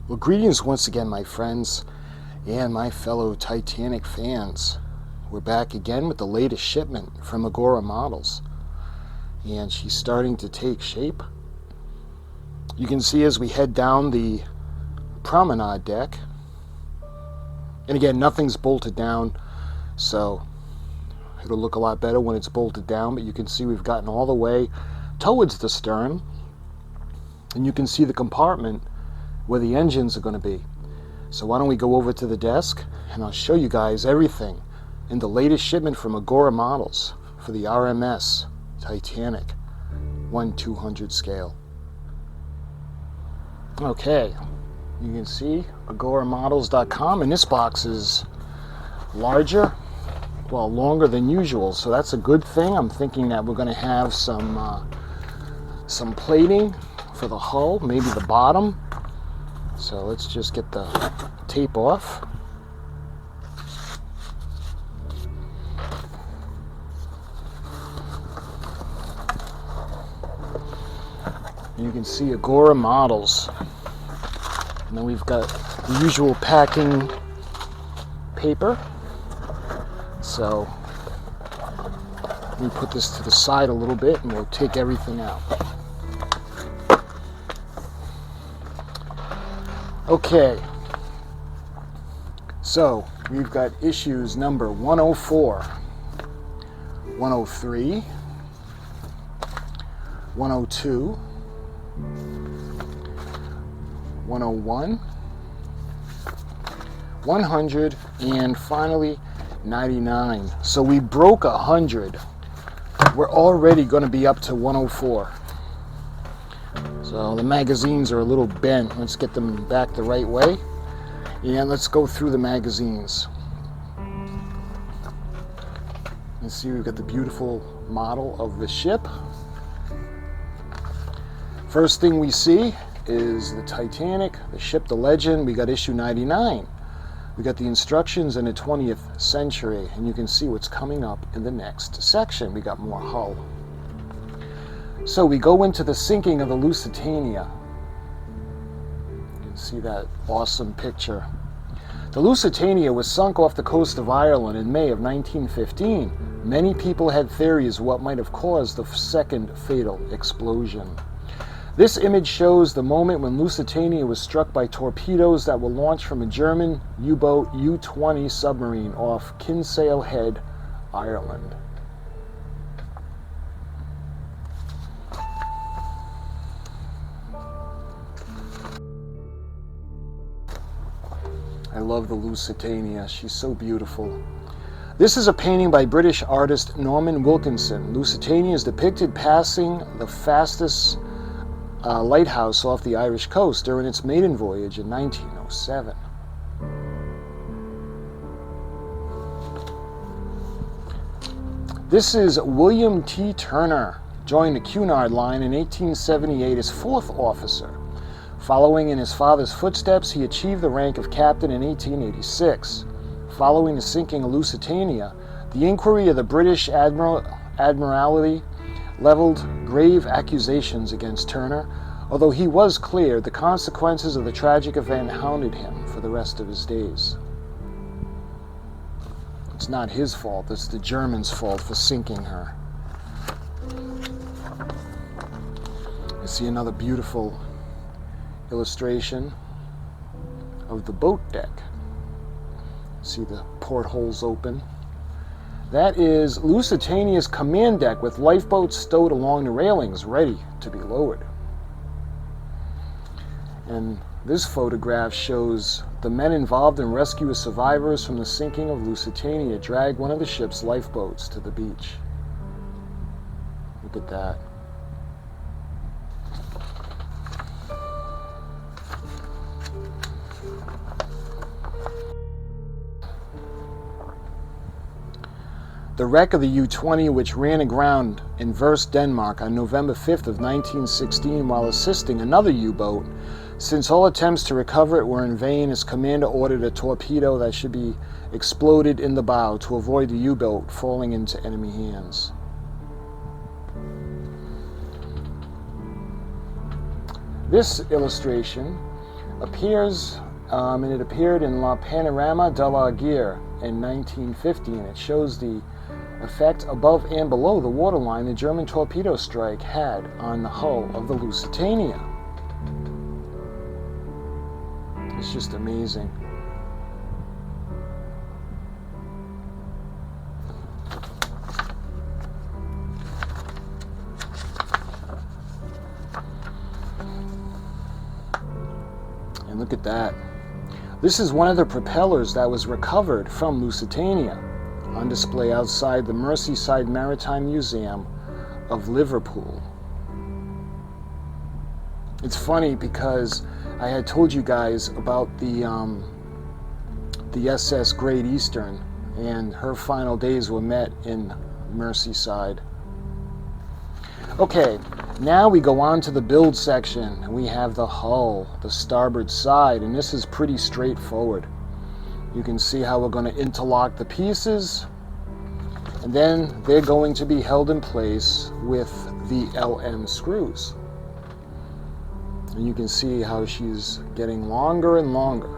Well, greetings once again, my friends and my fellow Titanic fans. We're back again with the latest shipment from AGORA Models, and she's starting to take shape. You can see as we head down the promenade deck, and again, nothing's bolted down, so it'll look a lot better when it's bolted down, but you can see we've gotten all the way towards the stern, and you can see the compartment where the engines are going to be. So why don't we go over to the desk and I'll show you guys everything in the latest shipment from AGORA Models for the R.M.S. Titanic 1/200 scale. Okay, you can see agoramodels.com, and this box is larger, well, longer than usual, so that's a good thing. I'm thinking that we're going to have some plating for the hull, maybe the bottom. So let's just get the tape off. You can see AGORA Models. And then we've got the usual packing paper. So let me put this to the side a little bit and we'll take everything out. Okay, so we've got issues number 104, 103, 102, 101, 100, and finally 99. So we broke 100. We're already going to be up to 104. So the magazines are a little bent. Let's get them back the right way. And let's go through the magazines. You see we've got the beautiful model of the ship. First thing we see is the Titanic, the ship, the legend. We got issue 99. We got the instructions in the 20th century. And you can see what's coming up in the next section. We got more hull. So we go into the sinking of the Lusitania. You can see that awesome picture. The Lusitania was sunk off the coast of Ireland in May of 1915. Many people had theories of what might have caused the second fatal explosion. This image shows the moment when Lusitania was struck by torpedoes that were launched from a German U-boat U-20 submarine off Kinsale Head, Ireland. I love the Lusitania. She's so beautiful. This is a painting by British artist Norman Wilkinson. Lusitania is depicted passing the fastest lighthouse off the Irish coast during its maiden voyage in 1907. This is William T. Turner. Joined the Cunard Line in 1878 as fourth officer. Following in his father's footsteps, he achieved the rank of captain in 1886. Following the sinking of Lusitania, the inquiry of the British Admiralty leveled grave accusations against Turner. Although he was cleared, the consequences of the tragic event hounded him for the rest of his days. It's not his fault, it's the Germans' fault for sinking her. You see another beautiful illustration of the boat deck. See the portholes open. That is Lusitania's command deck with lifeboats stowed along the railings ready to be lowered. And this photograph shows the men involved in rescue of survivors from the sinking of Lusitania drag one of the ship's lifeboats to the beach. Look at that. The wreck of the U-20, which ran aground in Verst, Denmark on November 5th of 1916 while assisting another U-boat. Since all attempts to recover it were in vain, his commander ordered a torpedo that should be exploded in the bow to avoid the U-boat falling into enemy hands. This illustration appears, and it appeared in La Panorama de la Guerre in 1950, and it shows the effect above and below the waterline the German torpedo strike had on the hull of the Lusitania. It's just amazing. And look at that. This is one of the propellers that was recovered from Lusitania, on display outside the Merseyside Maritime Museum of Liverpool. It's funny because I had told you guys about the SS Great Eastern, and her final days were met in Merseyside. Okay, now we go on to the build section, and we have the hull, the starboard side, and this is pretty straightforward. You can see how we're going to interlock the pieces, and then they're going to be held in place with the R.M.S screws. And you can see how she's getting longer and longer.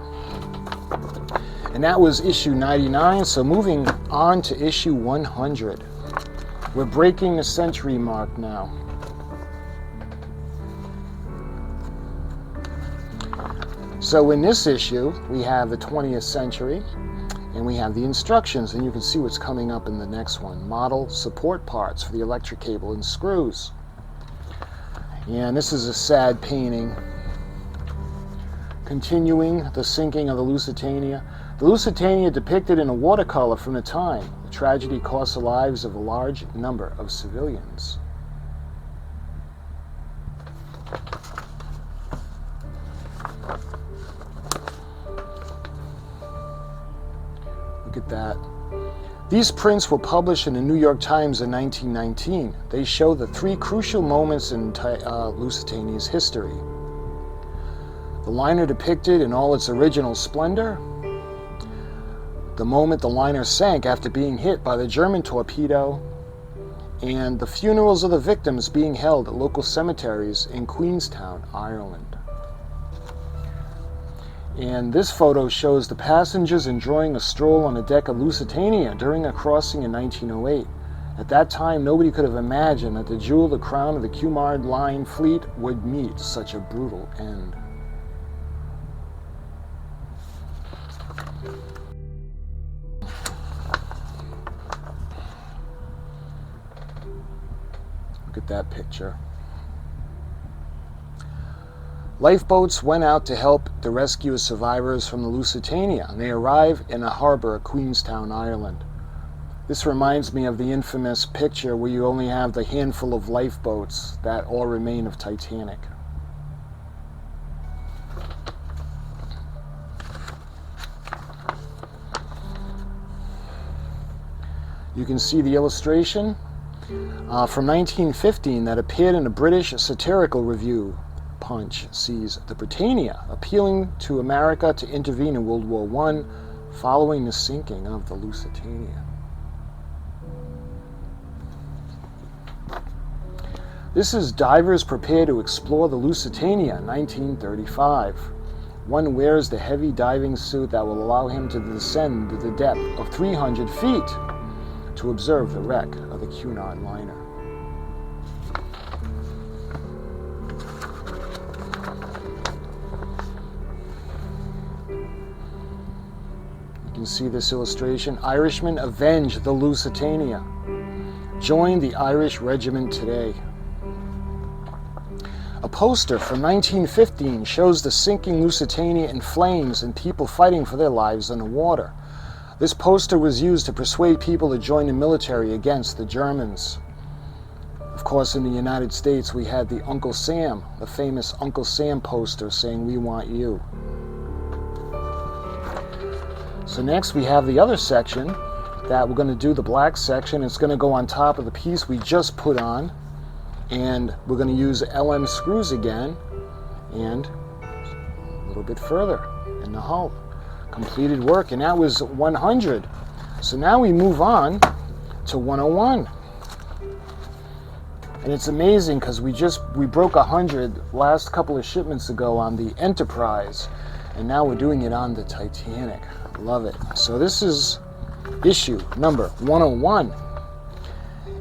And that was issue 99, so moving on to issue 100. We're breaking the century mark now. So in this issue, we have the 20th century, and we have the instructions, and you can see what's coming up in the next one. Model support parts for the electric cable and screws. And this is a sad painting, continuing the sinking of the Lusitania. The Lusitania depicted in a watercolor from the time. The tragedy cost the lives of a large number of civilians. Look at that. These prints were published in the New York Times in 1919. They show the three crucial moments in Lusitania's history. The liner depicted in all its original splendor. The moment the liner sank after being hit by the German torpedo. And the funerals of the victims being held at local cemeteries in Queenstown, Ireland. And this photo shows the passengers enjoying a stroll on the deck of Lusitania during a crossing in 1908. At that time, nobody could have imagined that the jewel, the crown of the Cunard Line fleet, would meet such a brutal end. Look at that picture. Lifeboats went out to help the rescue survivors from the Lusitania, and they arrive in a harbor at Queenstown, Ireland. This reminds me of the infamous picture where you only have the handful of lifeboats that all remain of Titanic. You can see the illustration from 1915 that appeared in a British satirical review. Punch sees the Britannia appealing to America to intervene in World War I following the sinking of the Lusitania. This is divers prepare to explore the Lusitania in 1935. One wears the heavy diving suit that will allow him to descend to the depth of 300 feet to observe the wreck of the Cunard liner. You can see this illustration. Irishmen avenge the Lusitania. Join the Irish Regiment today. A poster from 1915 shows the sinking Lusitania in flames and people fighting for their lives underwater. This poster was used to persuade people to join the military against the Germans. Of course, in the United States, we had the Uncle Sam, the famous Uncle Sam poster saying, "We want you." So next we have the other section that we're going to do, the black section. It's going to go on top of the piece we just put on, and we're going to use R.M.S screws again and a little bit further in the hull. Completed work, and that was 100. So now we move on to 101. And it's amazing because we broke 100 last couple of shipments ago on the Enterprise, and now we're doing it on the Titanic. Love it. So this is issue number 101.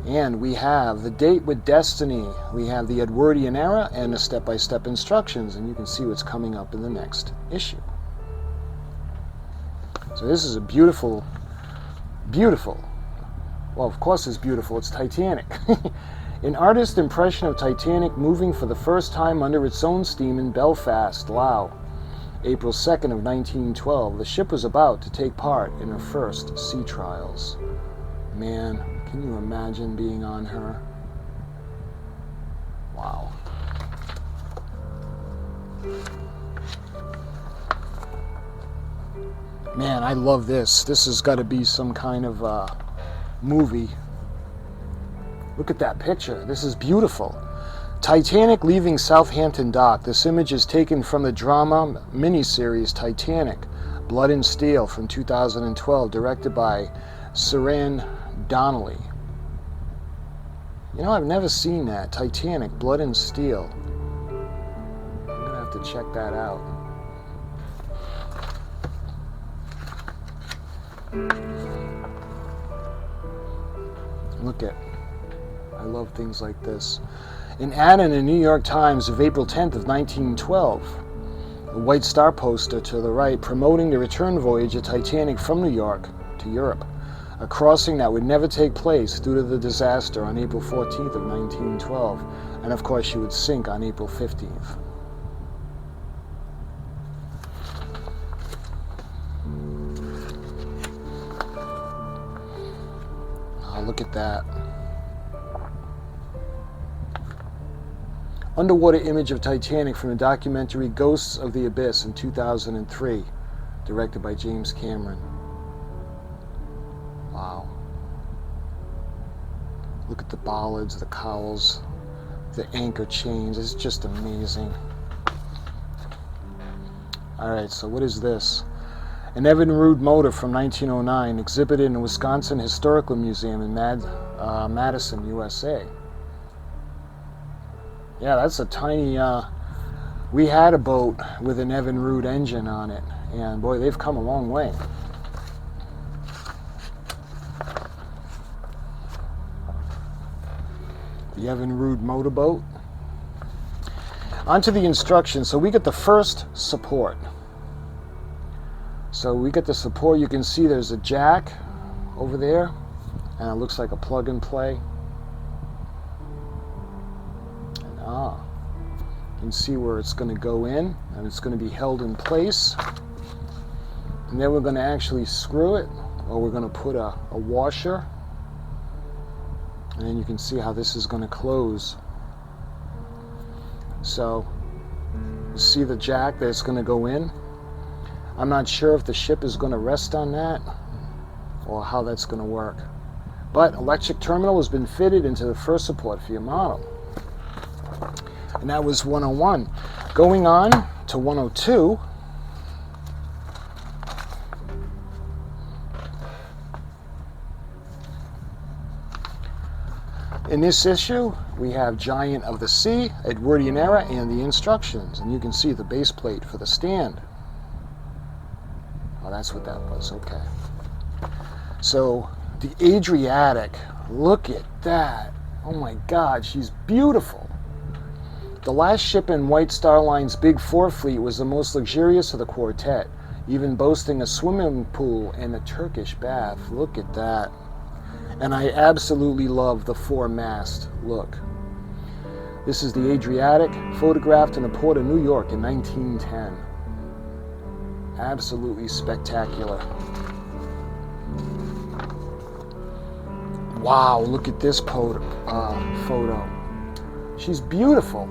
And we have the date with Destiny. We have the Edwardian era and the step-by-step instructions, and you can see what's coming up in the next issue. So this is a beautiful, beautiful, well, of course it's beautiful, it's Titanic. An artist's impression of Titanic moving for the first time under its own steam in Belfast, Laos, April 2nd of 1912. The ship was about to take part in her first sea trials. Man, can you imagine being on her? Wow. Man, I love this. This has got to be some kind of movie. Look at that picture. This is beautiful. Titanic leaving Southampton Dock. This image is taken from the drama miniseries Titanic, Blood and Steel from 2012, directed by Saran Donnelly. You know, I've never seen that. Titanic, Blood and Steel. I'm going to have to check that out. Look at, I love things like this. An ad in the New York Times of April 10th of 1912. A White Star poster to the right promoting the return voyage of Titanic from New York to Europe. A crossing that would never take place due to the disaster on April 14th of 1912. And of course she would sink on April 15th. Oh, look at that. Underwater image of Titanic from the documentary Ghosts of the Abyss in 2003, directed by James Cameron. Wow. Look at the bollards, the cowls, the anchor chains. It's just amazing. Alright, so what is this? An Evinrude motor from 1909, exhibited in the Wisconsin Historical Museum in Madison, USA. Yeah, that's a tiny, we had a boat with an Evinrude engine on it, and boy, they've come a long way. The Evinrude motorboat. Onto the instructions. So we get the first support. So we get the support. You can see there's a jack over there, and it looks like a plug and play. You can see where it's going to go in, and it's going to be held in place. And then we're going to actually screw it, or we're going to put a washer. And then you can see how this is going to close. So you see the jack that's going to go in. I'm not sure if the ship is going to rest on that or how that's going to work. But electric terminal has been fitted into the first support for your model. And that was 101. Going on to 102. In this issue, we have Giant of the Sea, Edwardian era, and the instructions. And you can see the base plate for the stand. Oh, that's what that was. Okay. So, the Adriatic. Look at that. Oh my God, she's beautiful. The last ship in White Star Line's Big Four fleet was the most luxurious of the quartet, even boasting a swimming pool and a Turkish bath. Look at that. And I absolutely love the four-mast look. This is the Adriatic, photographed in the port of New York in 1910. Absolutely spectacular. Wow, look at this photo. She's beautiful.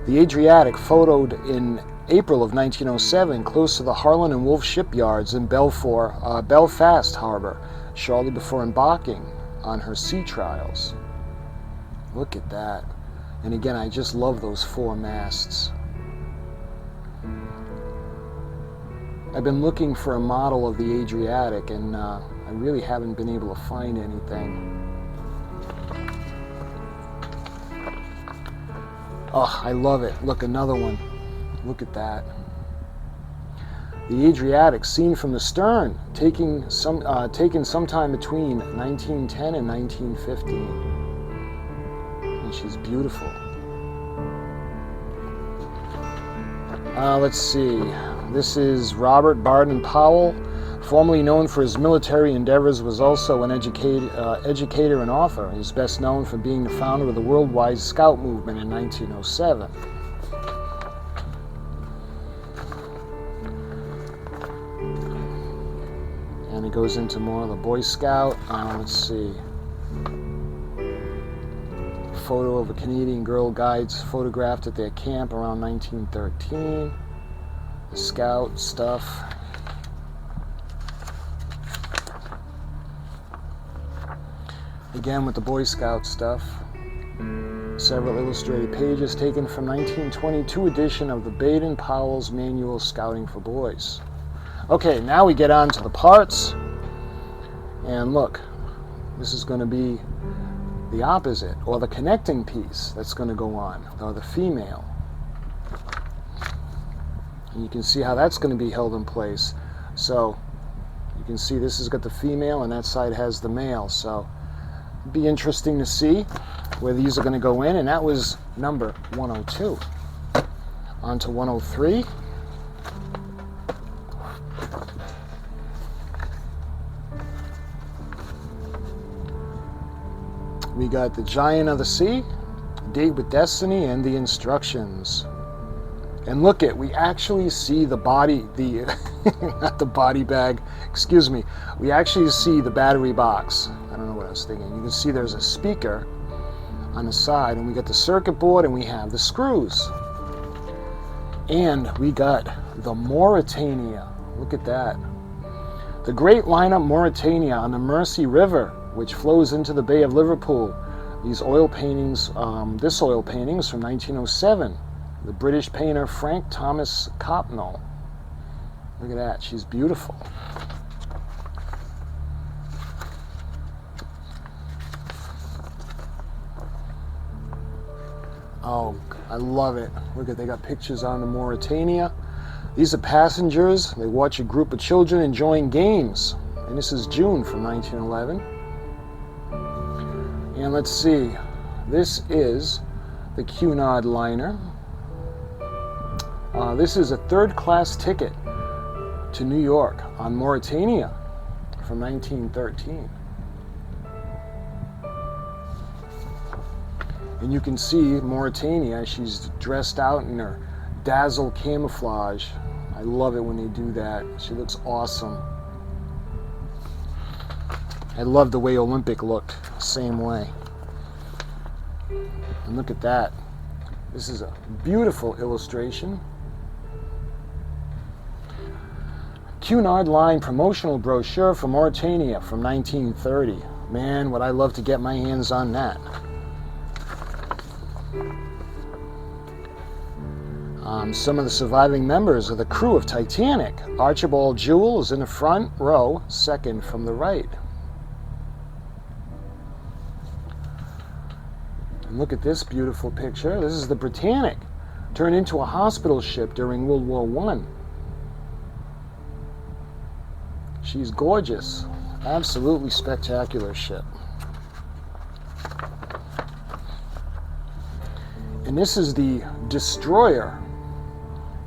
The Adriatic, photoed in April of 1907, close to the Harland and Wolff shipyards in Belfast Harbor, shortly before embarking on her sea trials. Look at that. And again, I just love those four masts. I've been looking for a model of the Adriatic, and I really haven't been able to find anything. Oh, I love it. Look, another one. Look at that. The Adriatic, seen from the stern, taken sometime between 1910 and 1915. And she's beautiful. Let's see. This is Robert Barden Powell, formerly known for his military endeavors, was also an educator and author. He's best known for being the founder of the worldwide Scout movement in 1907. And it goes into more of the Boy Scout. Let's see. Photo of a Canadian Girl Guides photographed at their camp around 1913. The Scout stuff. Again with the Boy Scout stuff. Several illustrated pages taken from 1922 edition of the Baden-Powell's Manual Scouting for Boys. Okay, now we get on to the parts. And look, this is going to be the opposite, or the connecting piece that's going to go on, or the female. And you can see how that's going to be held in place. So you can see this has got the female and that side has the male. So it'd be interesting to see where these are going to go in. And that was number 102. On to 103. We got the Giant of the Sea, Date with Destiny, and the instructions. And look at, we actually see the body, not the body bag, excuse me. We actually see the battery box. I don't know what I was thinking. You can see there's a speaker on the side, and we got the circuit board, and we have the screws. And we got the Mauritania. Look at that. The great lineup Mauritania on the Mersey River, which flows into the Bay of Liverpool. These oil paintings, this oil painting is from 1907. The British painter Frank Thomas Copnall. Look at that, she's beautiful. Oh, I love it. Look at, they got pictures on the Mauritania. These are passengers. They watch a group of children enjoying games. And this is June from 1911. And let's see, this is the Cunard liner. This is a third-class ticket to New York on Mauritania from 1913. And you can see Mauritania, she's dressed out in her dazzle camouflage. I love it when they do that. She looks awesome. I love the way Olympic looked, same way. And look at that. This is a beautiful illustration. Cunard line promotional brochure for Mauritania from 1930. Man, would I love to get my hands on that. Some of the surviving members of the crew of Titanic. Archibald Jewell is in the front row, second from the right. And look at this beautiful picture. This is the Britannic, turned into a hospital ship during World War I. She's gorgeous. Absolutely spectacular ship. And this is the destroyer,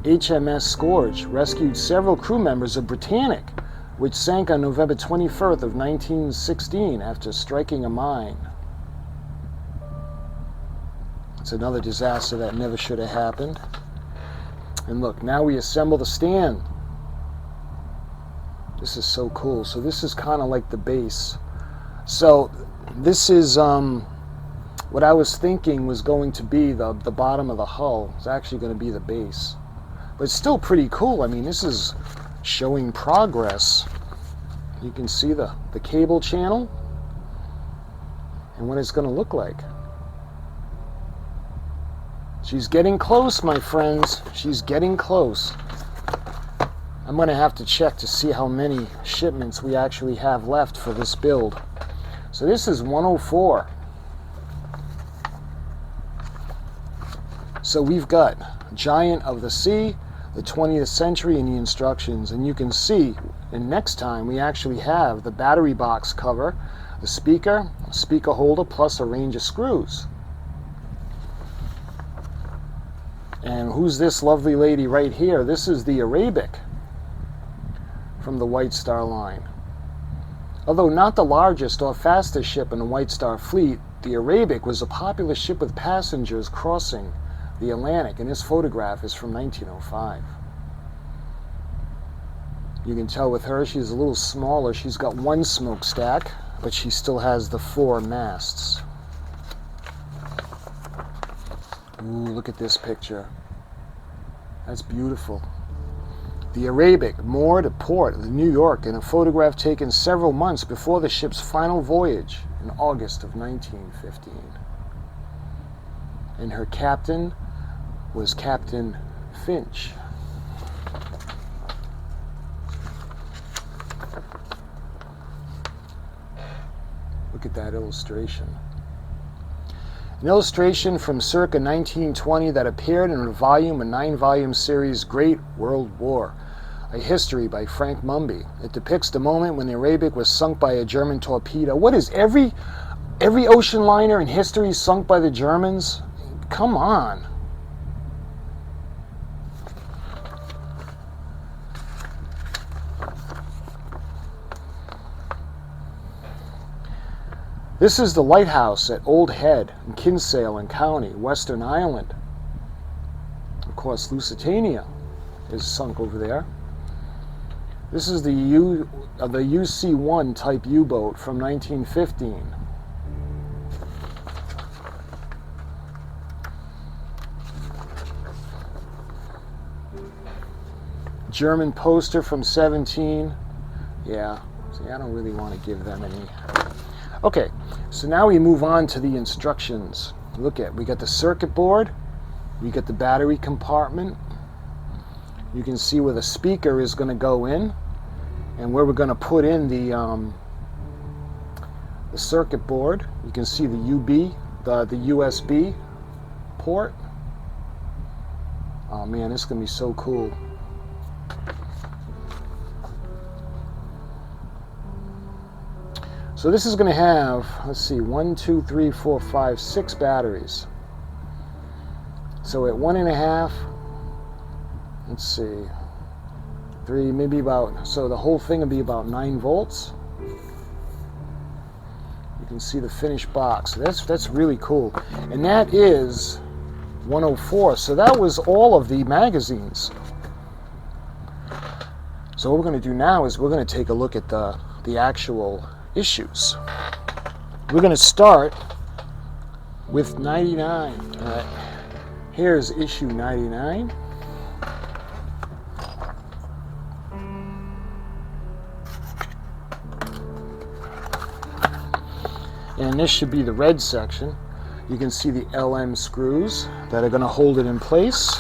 R.M.S. Scourge, rescued several crew members of Britannic, which sank on November 21st of 1916 after striking a mine. It's another disaster that never should have happened. And look, now we assemble the stand. This is so cool. So this is kind of like the base. So this is what I was thinking was going to be the bottom of the hull. It's actually going to be the base. But it's still pretty cool. I mean, this is showing progress. You can see the cable channel and what it's going to look like. She's getting close, my friends. She's getting close. I'm going to have to check to see how many shipments we actually have left for this build. So this is 104. So we've got Giant of the Sea, the 20th century, and the instructions. And you can see, and next time we actually have the battery box cover, the speaker, a speaker holder, plus a range of screws. And who's this lovely lady right here? This is the Arabic from the White Star line. Although not the largest or fastest ship in the White Star fleet, the Arabic was a popular ship with passengers crossing the Atlantic, and this photograph is from 1905. You can tell with her, she's a little smaller. She's got one smokestack, but she still has the 4 masts. Ooh, look at this picture. That's beautiful. The Arabic moored at port of New York in a photograph taken several months before the ship's final voyage in August of 1915. And her captain was Captain Finch. Look at that illustration. An illustration from circa 1920 that appeared in a 9-volume series, Great World War, a history by Frank Mumby. It depicts the moment when the Arabic was sunk by a German torpedo. What is every ocean liner in history sunk by the Germans? Come on. This is the lighthouse at Old Head in Kinsale County, Western Ireland. Of course, Lusitania is sunk over there. This is the UC-1 type U-boat from 1915. German poster from 17. Yeah, see, I don't really want to give them any. Okay, so now we move on to the instructions. Look at, we got the circuit board, we got the battery compartment. You can see where the speaker is going to go in, and where we're going to put in the circuit board. You can see the the USB port. Oh man, this is going to be so cool. So this is going to have, let's see, 1, 2, 3, 4, 5, 6 batteries. So at 1.5, let's see, 3, maybe about, so the whole thing will be about 9 volts. You can see the finished box. That's really cool. And that is 104. So that was all of the magazines. So what we're going to do now is we're going to take a look at the actual issues. We're going to start with 99. All right. Here's issue 99. And this should be the red section. You can see the LM screws that are going to hold it in place.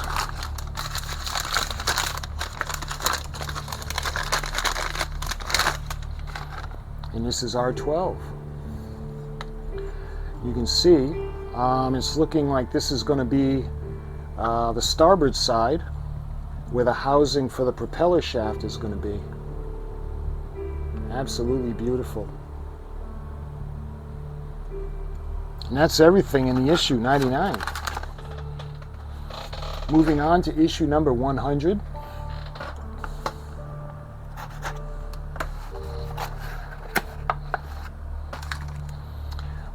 And this is R12. You can see it's looking like this is going to be the starboard side, where the housing for the propeller shaft is going to be. Absolutely beautiful. And that's everything in the issue 99. Moving on to issue number 100.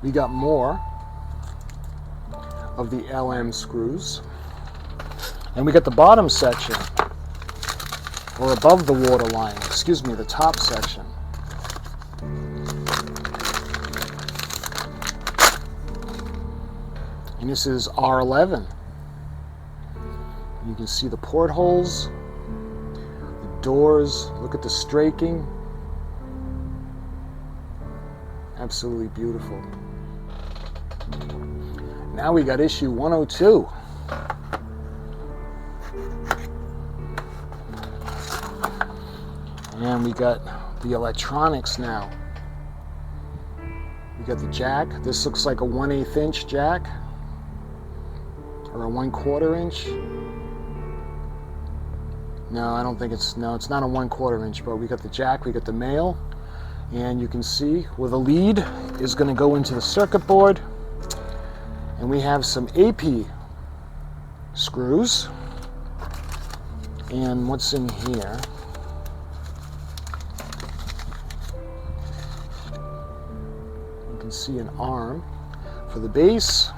We got more of the LM screws. And we got the bottom section, or above the waterline, excuse me, the top section. And this is R11. You can see the portholes, the doors, look at the straking. Absolutely beautiful. Now we got issue 102. And we got the electronics now. We got the jack. This looks like a 1/8 inch jack. or a 1/4 inch. No, I don't think it's not a 1/4 inch, but we got the jack, we got the male, and you can see where the lead is going to go into the circuit board, and we have some AP screws. And what's in here? You can see an arm for the base.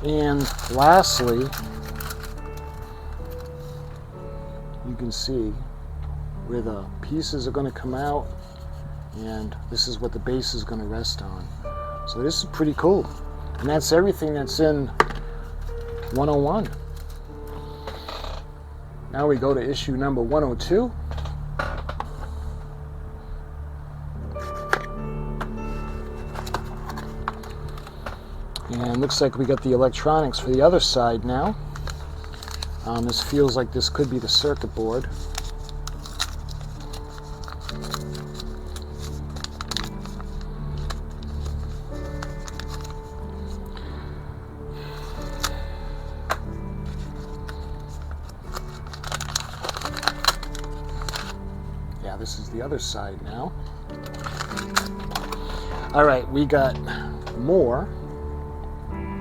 And lastly, you can see where the pieces are going to come out, and this is what the base is going to rest on. So this is pretty cool. And that's everything that's in 101. Now we go to issue number 102. And looks like we got the electronics for the other side now. This feels like this could be the circuit board. Yeah, this is the other side now. All right, we got more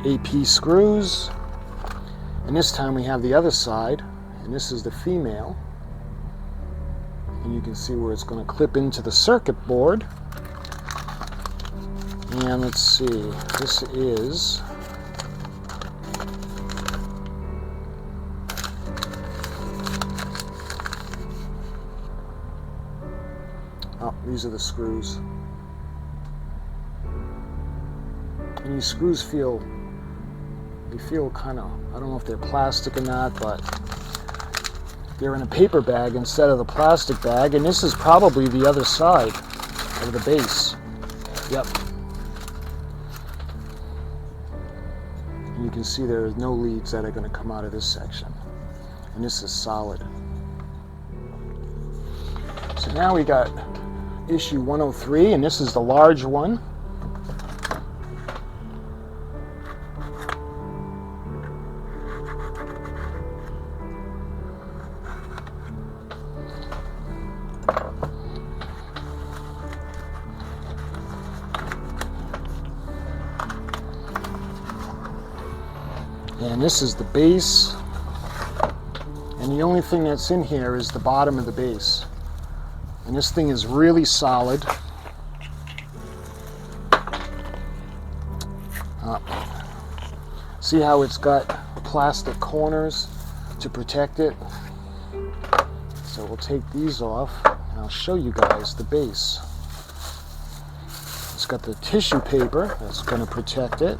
AP screws, and this time we have the other side, and this is the female, and you can see where it's going to clip into the circuit board. And let's see, this is these are the screws, and these screws feel kind of, I don't know if they're plastic or not, but they're in a paper bag instead of the plastic bag, and this is probably the other side of the base. Yep. And you can see there are no leads that are going to come out of this section, and this is solid. So now we got issue 103, and this is the large one. And this is the base, and the only thing that's in here is the bottom of the base, and this thing is really solid. See how it's got plastic corners to protect it? So we'll take these off, and I'll show you guys the base. It's got the tissue paper that's going to protect it.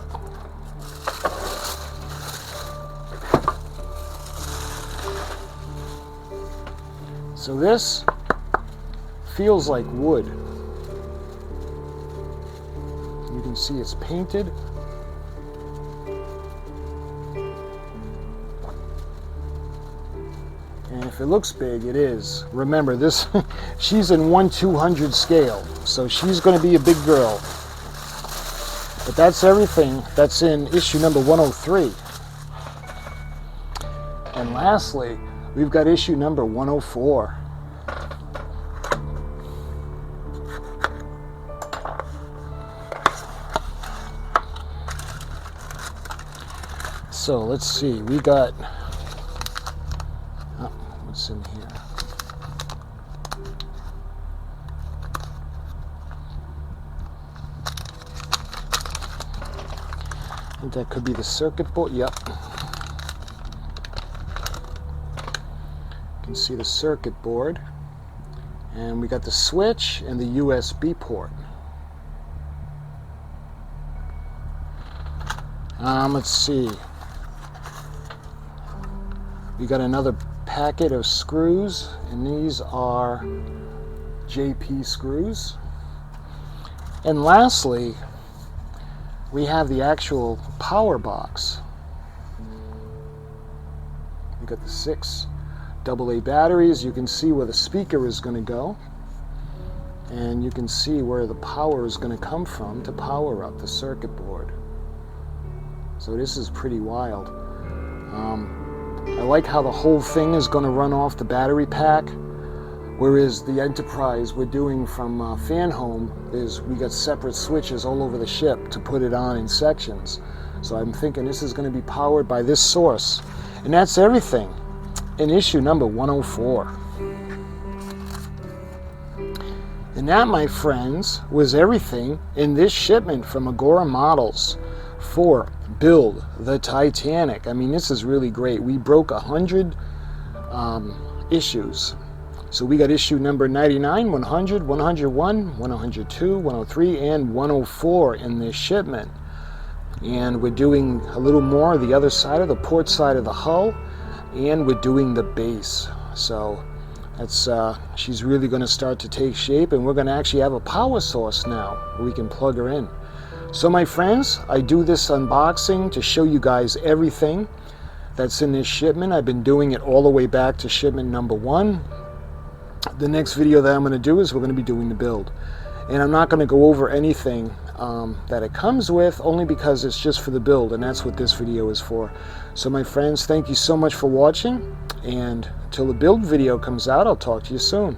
So this feels like wood. You can see it's painted. And if it looks big, it is. Remember, this she's in 1/200 scale, so she's going to be a big girl. But that's everything that's in issue number 103. And lastly, we've got issue number 104. So let's see, we got, what's in here? I think that could be the circuit board. Yep. You can see the circuit board, and we got the switch and the USB port. Let's see. We got another packet of screws, and these are JP screws. And lastly, we have the actual power box. We got the 6 AA batteries. You can see where the speaker is going to go. and you can see where the power is going to come from to power up the circuit board. So this is pretty wild. I like how the whole thing is going to run off the battery pack, whereas the Enterprise we're doing from Fan Home is we got separate switches all over the ship to put it on in sections. So I'm thinking this is going to be powered by this source. And that's everything in issue number 104. And that, my friends, was everything in this shipment from Agora Models for Build the Titanic. I mean, this is really great. We broke 100 issues. So we got issue number 99, 100, 101, 102, 103, and 104 in this shipment. And we're doing a little more the other side of the port side of the hull, and we're doing the base. So that's she's really going to start to take shape, and we're going to actually have a power source now where we can plug her in. So my friends, I do this unboxing to show you guys everything that's in this shipment. I've been doing it all the way back to shipment number 1. The next video that I'm going to do is we're going to be doing the build. And I'm not going to go over anything that it comes with, only because it's just for the build, and that's what this video is for. So my friends, thank you so much for watching, and until the build video comes out, I'll talk to you soon.